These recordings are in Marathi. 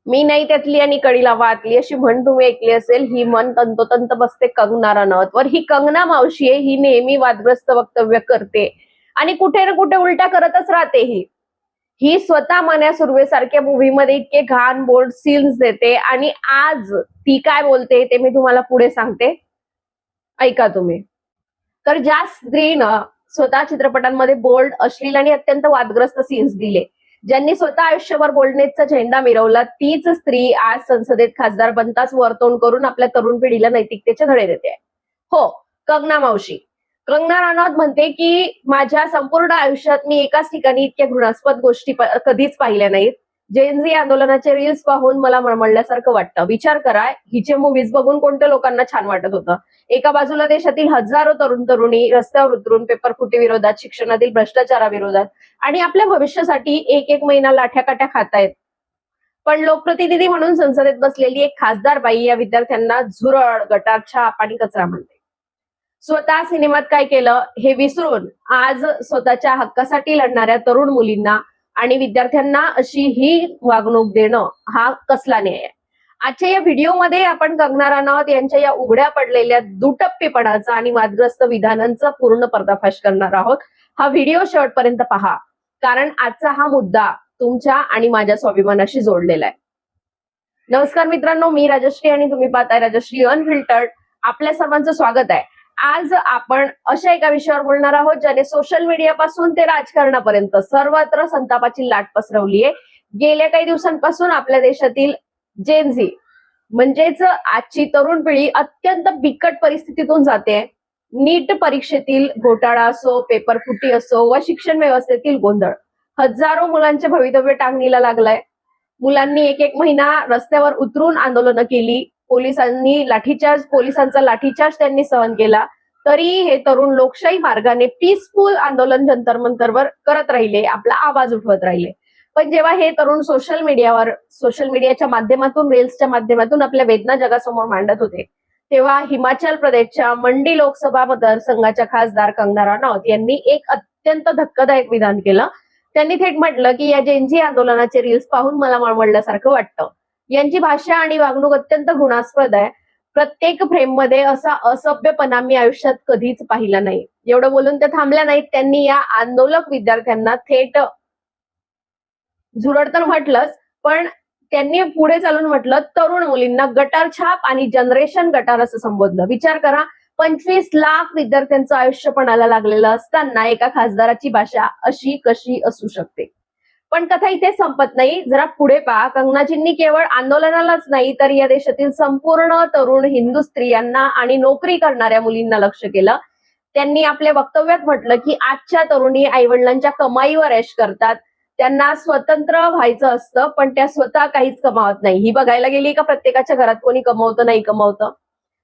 मी नाही त्यातली आणि कडीला वातली अशी म्हण तुम्ही ऐकली असेल. ही म्हण तंतोतंत बसते कंगना रनौतवर. ही कंगना मावशी आहे, ही नेहमी वादग्रस्त वक्तव्य करते आणि कुठे ना कुठे उलटा करतच राहते. ही स्वतः मन्या सुर्वेसारख्या मूव्हीमध्ये इतके घाण बोल्ड सीन्स देते आणि आज ती काय बोलते ते मी तुम्हाला पुढे सांगते, ऐका तुम्ही. तर ज्या स्त्रीनं स्वतः चित्रपटांमध्ये बोल्ड, अश्लील आणि अत्यंत वादग्रस्त सीन्स दिले, ज्यांनी स्वतः आयुष्यभर बोल्डनेसचा झेंडा मिरवला, तीच स्त्री आज संसदेत खासदार बनताच वरतोंड करून आपल्या तरुण पिढीला नैतिकतेचे धडे देते. हो, कंगना मावशी. कंगना राणौत म्हणते की माझ्या संपूर्ण आयुष्यात मी एकाच ठिकाणी इतक्या घृणास्पद गोष्टी कधीच पाहिल्या नाहीत. जेनझी आंदोलनाचे रील्स पाहून मला मळमळल्यासारखं वाटतं. विचार करा, हिचे मूव्हीज बघून कोणत्या लोकांना छान वाटत होतं. एका बाजूला देशातील हजारो तरुण तरुणी रस्त्यावर उतरून पेपर फुटी विरोधात, शिक्षणातील भ्रष्टाचाराविरोधात आणि आपल्या भविष्यासाठी एक एक महिना लाठ्याकाठ्या खातायत. पण लोकप्रतिनिधी म्हणून संसदेत बसलेली एक खासदार बाई या विद्यार्थ्यांना झुरळ, गटारछाप आणि कचरा म्हणते. स्वतः सिनेमात काय केलं हे विसरून आज स्वतःच्या हक्कासाठी लढणाऱ्या तरुण मुलींना आणि विद्यार्थ्यांना अशी ही वागणूक देणं हा कसला न्याय आहे. आजच्या या व्हिडिओमध्ये आपण कंगना राणौत यांच्या या उघड्या पडलेल्या दुटप्पीपणाचा आणि वादग्रस्त विधानांचा पूर्ण पर्दाफाश करणार आहोत. हा व्हिडिओ शेवटपर्यंत पहा, कारण आजचा हा मुद्दा तुमच्या आणि माझ्या स्वाभिमानाशी जोडलेला आहे. नमस्कार मित्रांनो, मी राजश्री आणि तुम्ही पाहताय राजश्री अनफिल्टर्ड. आपल्या सर्वांचं स्वागत आहे. आज आपण अशा एका विषयावर बोलणार आहोत ज्याने सोशल मीडियापासून ते राजकारणापर्यंत सर्वत्र संतापाची लाट पसरवली आहे. गेल्या काही दिवसांपासून आपल्या देशातील जेनझी म्हणजेच आजची तरुण पिढी अत्यंत बिकट परिस्थितीतून जाते. नीट परीक्षेतील घोटाळा असो, पेपर फुटी असो व शिक्षण व्यवस्थेतील गोंधळ, हजारो मुलांचे भवितव्य टांगणीला लागलाय. मुलांनी एक एक महिना रस्त्यावर उतरून आंदोलनं केली. पोलिसांचा लाठीचार्ज त्यांनी सहन केला. तरी हे तरुण लोकशाही मार्गाने पीसफुल आंदोलन जंतर मंतरवर करत राहिले, आपला आवाज उठवत राहिले. पण जेव्हा हे तरुण सोशल मीडियाच्या माध्यमातून, रील्सच्या माध्यमातून आपल्या वेदना जगासमोर मांडत होते, तेव्हा हिमाचल प्रदेशच्या मंडी लोकसभा मतदारसंघाच्या खासदार कंगना राणौत यांनी एक अत्यंत धक्कादायक विधान केलं. त्यांनी थेट म्हटलं की या जेनझी आंदोलनाचे रील्स पाहून मला मळमळल्यासारखं वाटतं. यांची भाषा आणि वागणूक अत्यंत घृणास्पद आहे. प्रत्येक फ्रेम मध्ये असा असभ्यपणा मी आयुष्यात कधीच पाहिला नाही. एवढं बोलून त्या थांबल्या नाहीत. त्यांनी या आंदोलक विद्यार्थ्यांना थेट झुरड तर म्हटलंच, पण त्यांनी पुढे चालून म्हटलं तरुण मुलींना गटार छाप आणि जनरेशन गटार असं संबोधलं. विचार करा, 25 लाख विद्यार्थ्यांचं आयुष्य पणाला लागलेलं असताना एका खासदाराची भाषा अशी कशी असू शकते. पण कथा इथे संपत नाही. जरा पुढे पहा. कंगनाजींनी केवळ आंदोलनालाच नाही तर या देशातील संपूर्ण तरुण हिंदू स्त्रियांना आणि नोकरी करणाऱ्या मुलींना लक्ष केलं. त्यांनी आपल्या वक्तव्यात म्हटलं की आजच्या तरुणी आईवडिलांच्या कमाईवर ऐश करतात. त्यांना स्वतंत्र व्हायचं असतं, पण त्या स्वतः काहीच कमावत नाही. ही बघायला गेली का प्रत्येकाच्या घरात कोणी कमवतं नाही कमवतं.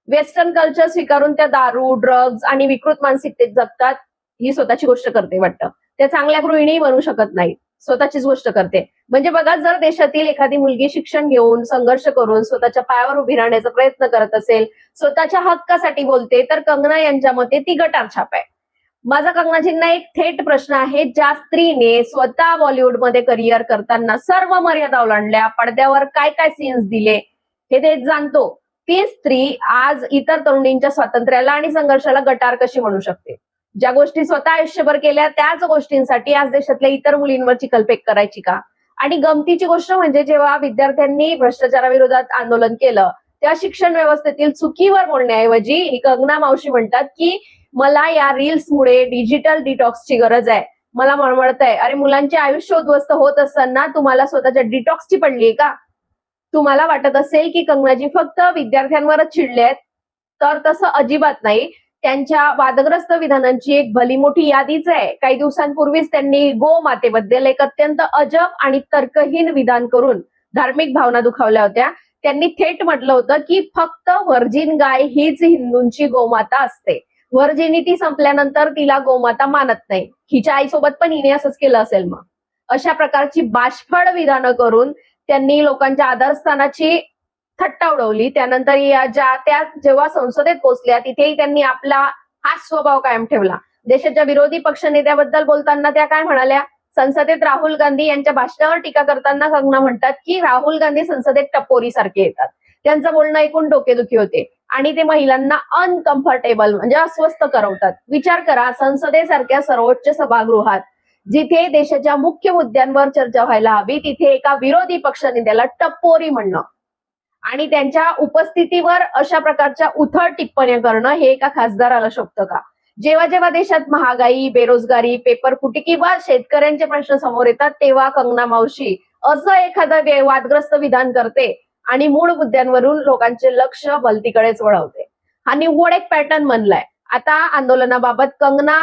वेस्टर्न कल्चर स्वीकारून त्या दारू, ड्रग्ज आणि विकृत मानसिकतेत जगतात. ही स्वतःची गोष्ट करते वाटतं. त्या चांगल्या गृहिणी बनू शकत नाही, स्वतःचीच गोष्ट करते. म्हणजे बघा, जर देशातील एखादी मुलगी शिक्षण घेऊन, संघर्ष करून स्वतःच्या पायावर उभी राहण्याचा प्रयत्न करत असेल, स्वतःच्या हक्कासाठी बोलते, तर कंगना यांच्या मते ती गटार छाप आहे. माझा कंगनाजींना एक थेट प्रश्न आहे. ज्या स्त्रीने स्वतः बॉलिवूडमध्ये करिअर करताना सर्व मर्यादा ओलांडल्या, पडद्यावर काय काय सीन्स दिले हे ते जाणतो, ती स्त्री आज इतर तरुणींच्या स्वातंत्र्याला आणि संघर्षाला गटार कशी म्हणू शकते? ज्या गोष्टी स्वतः आयुष्यभर केल्या त्याच गोष्टींसाठी आज देशातल्या इतर मुलींवर चिखलफेक करायची का? आणि गमतीची गोष्ट म्हणजे जेव्हा विद्यार्थ्यांनी भ्रष्टाचाराविरोधात आंदोलन केलं तेव्हा शिक्षण व्यवस्थेतील चुकीवर बोलण्याऐवजी ही कंगना मावशी म्हणतात की मला या रील्समुळे डिजिटल डिटॉक्सची गरज आहे. मला मळमळतंय. अरे, मुलांचे आयुष्य उद्ध्वस्त होत असताना तुम्हाला स्वतःच्या डिटॉक्सची पडलीये का? तुम्हाला वाटत असेल की कंगनाजी फक्त विद्यार्थ्यांवरच चिडले आहेत, तर तसं अजिबात नाही. त्यांच्या वादग्रस्त विधानांची एक भली मोठी यादीच आहे. काही दिवसांपूर्वीच त्यांनी गोमातेबद्दल एक अत्यंत अजब आणि तर्कहीन विधान करून धार्मिक भावना दुखावल्या होत्या. त्यांनी थेट म्हटलं होतं की फक्त व्हर्जिन गाय हीच हिंदूंची गोमाता असते. व्हर्जिनिटी संपल्यानंतर तिला गोमाता मानत नाही. हिच्या आईसोबत पण हिने असंच केलं असेल. मग अशा प्रकारची बाष्फळ विधानं करून त्यांनी लोकांच्या आदरस्थानाची थट्टा उडवली. त्यानंतर त्या जेव्हा संसदेत पोहोचल्या तिथेही त्यांनी आपला हाच स्वभाव कायम ठेवला. देशाच्या विरोधी पक्ष नेत्याबद्दल बोलताना त्या काय म्हणाल्या? संसदेत राहुल गांधी यांच्या भाषणावर टीका करताना कंगना म्हणतात की राहुल गांधी संसदेत टपोरी सारखे येतात. त्यांचं बोलणं ऐकून डोकेदुखी होते आणि ते महिलांना अनकम्फर्टेबल म्हणजे अस्वस्थ करवतात. विचार करा, संसदेसारख्या सर्वोच्च सभागृहात जिथे देशाच्या मुख्य मुद्द्यांवर चर्चा व्हायला हवी तिथे एका विरोधी पक्षनेत्याला टपोरी म्हणणं आणि त्यांच्या उपस्थितीवर अशा प्रकारच्या उथळ टिप्पण्या करणं हे एका खासदाराला शोभतं का? जेव्हा जेव्हा देशात महागाई, बेरोजगारी, पेपरफुटी किंवा शेतकऱ्यांचे प्रश्न समोर येतात तेव्हा कंगना मावशी असं एखादं वादग्रस्त विधान करते आणि मूळ मुद्द्यांवरून लोकांचे लक्ष भलतीकडेच वळवते. हा निव्वळ एक पॅटर्न बनलाय. आता आंदोलनाबाबत कंगना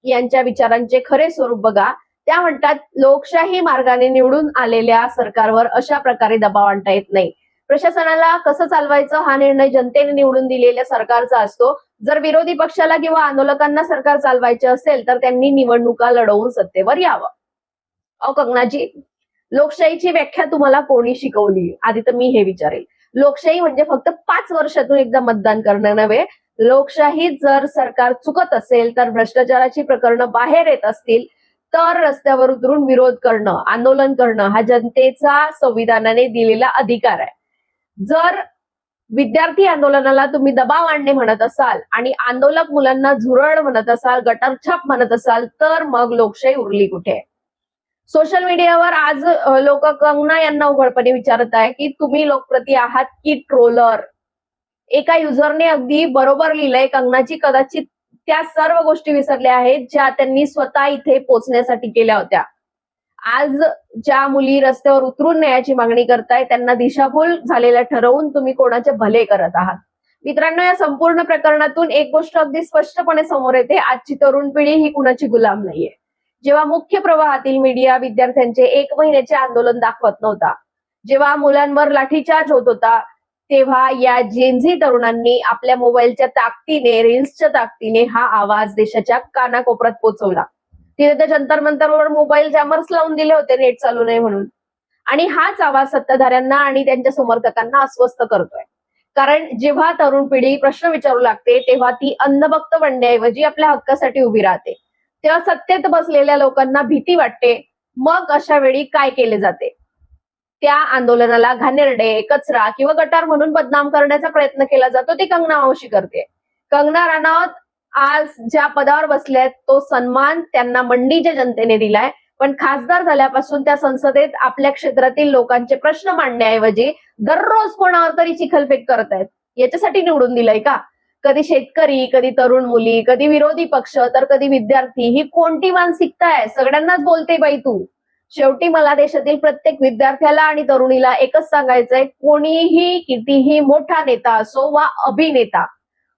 यांच्या विचारांचे खरे स्वरूप बघा. त्या म्हणतात, लोकशाही मार्गाने निवडून आलेल्या सरकारवर अशा प्रकारे दबाव आणता येत नाही. प्रशासनाला कसं चालवायचं हा निर्णय जनतेने निवडून दिलेल्या सरकारचा असतो. जर विरोधी पक्षाला किंवा आंदोलकांना सरकार चालवायचे असेल तर त्यांनी निवडणुका लढवून सत्तेवर यावं. कंगनाजी, लोकशाहीची व्याख्या तुम्हाला कोणी शिकवली? आधी तर मी हे विचारेल. लोकशाही म्हणजे फक्त 5 वर्षातून एकदा मतदान करणं नव्हे. लोकशाहीत जर सरकार चुकत असेल तर भ्रष्टाचाराची प्रकरणं बाहेर येत असतील तर रस्त्यावर उतरून विरोध करणं, आंदोलन करणं हा जनतेचा संविधानाने दिलेला अधिकार आहे. जर विद्यार्थी आंदोलनाला तुम्ही दबाव आणणे म्हणत असाल आणि आंदोलक मुलांना झुरळ म्हणत असाल, गटारछाप म्हणत असाल तर मग लोकशाही उरली कुठे? सोशल मीडियावर आज लोक कंगना यांना उघडपणे विचारत आहे की तुम्ही लोकप्रती आहात की ट्रोलर? एका युजरने अगदी बरोबर लिहिलंय, कंगनाची कदाचित त्या सर्व गोष्टी विसरल्या आहेत ज्या त्यांनी स्वतः इथे पोहोचण्यासाठी केल्या होत्या. आज ज्या मुली रस्त्यावर उतरून न्यायाची मागणी करताय त्यांना दिशाभूल झालेल्या ठरवून तुम्ही कोणाचे भले करत आहात. मित्रांनो, या संपूर्ण प्रकरणातून एक गोष्ट अगदी स्पष्टपणे समोर येते, आजची तरुण पिढी ही कुणाची गुलाम नाहीये. जेव्हा मुख्य प्रवाहातील मीडिया विद्यार्थ्यांचे 1 महिन्याचे आंदोलन दाखवत नव्हता, जेव्हा मुलांवर लाठीचार्ज होत होता, तेव्हा या जेनझी तरुणांनी आपल्या मोबाईलच्या ताकदीने, रील्सच्या ताकदीने हा आवाज देशाच्या कानाकोपऱ्यात पोहोचवला. तिथे तर जंतर मंतरवर मोबाईल जॅमर्स लावून दिले होते नेट चालू नाही म्हणून. आणि हाच आवाज सत्ताधाऱ्यांना आणि त्यांच्या समर्थकांना अस्वस्थ करतोय. कारण जेव्हा तरुण पिढी प्रश्न विचारू लागते तेव्हा ती अंधभक्त बनण्याऐवजी आपल्या हक्कासाठी उभी राहते. तेव्हा सत्तेत बसलेल्या लोकांना भीती वाटते. मग अशा वेळी काय केले जाते? त्या आंदोलनाला घाणेरडे, कचरा किंवा गटार म्हणून बदनाम करण्याचा प्रयत्न केला जातो. ते कंगना मावशी करते. कंगना राणावत आज ज्या पदावर बसल्यात तो सन्मान त्यांना मंडीच्या जनतेने दिलाय, पण खासदार झाल्यापासून त्या संसदेत आपल्या क्षेत्रातील लोकांचे प्रश्न मांडण्याऐवजी दररोज कोणावर तरी चिखलफेक करतायत. याच्यासाठी निवडून दिलंय का? कधी शेतकरी, कधी तरुण मुली, कधी विरोधी पक्ष, तर कधी विद्यार्थी. ही कोणती मानसिकता आहे? सगळ्यांनाच बोलते बाई तू. शेवटी मला देशातील प्रत्येक विद्यार्थ्याला आणि तरुणीला एकच सांगायचंय, कोणीही कितीही मोठा नेता असो वा अभिनेता,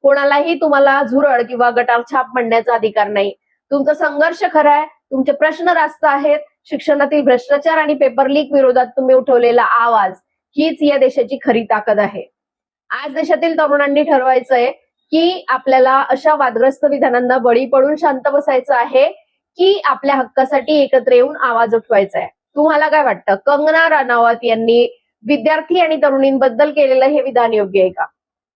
कोणालाही तुम्हाला झुरळ किंवा गटारछाप म्हणण्याचा अधिकार नाही. तुमचा संघर्ष खरा आहे, तुमचे प्रश्न रास्त आहेत. शिक्षणातील भ्रष्टाचार आणि पेपर लीक विरोधात तुम्ही उठवलेला आवाज हीच या देशाची खरी ताकद आहे. आज देशातील तरुणांनी ठरवायचंय की आपल्याला अशा वादग्रस्त विधानांना बळी पडून शांत बसायचं आहे की आपल्या हक्कासाठी एकत्र येऊन आवाज उठवायचा आहे. तुम्हाला काय वाटतं? कंगना राणावत यांनी विद्यार्थी आणि तरुणींबद्दल केलेलं हे विधान योग्य आहे का?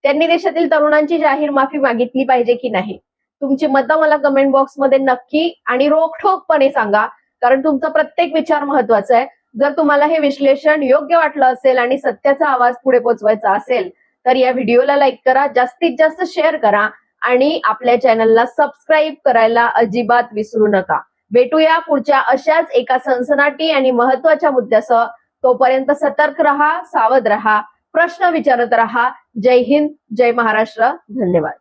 त्यांनी देशातील तरुणांची जाहीर माफी मागितली पाहिजे की नाही? तुमची मतं मला कमेंट बॉक्समध्ये नक्की आणि रोखठोकपणे सांगा, कारण तुमचा प्रत्येक विचार महत्वाचा आहे. जर तुम्हाला हे विश्लेषण योग्य वाटलं असेल आणि सत्याचा आवाज पुढे पोहोचवायचा असेल तर या व्हिडिओला लाईक करा, जास्तीत जास्त शेअर करा आणि आपल्या चॅनलला सबस्क्राईब करायला अजिबात विसरू नका. भेटूया पुढच्या अशाच एका सनसनाटी आणि महत्वाच्या मुद्द्यासह. तोपर्यंत सतर्क रहा, सावध रहा, प्रश्न विचारत रहा. जय हिंद, जय महाराष्ट्र. धन्यवाद.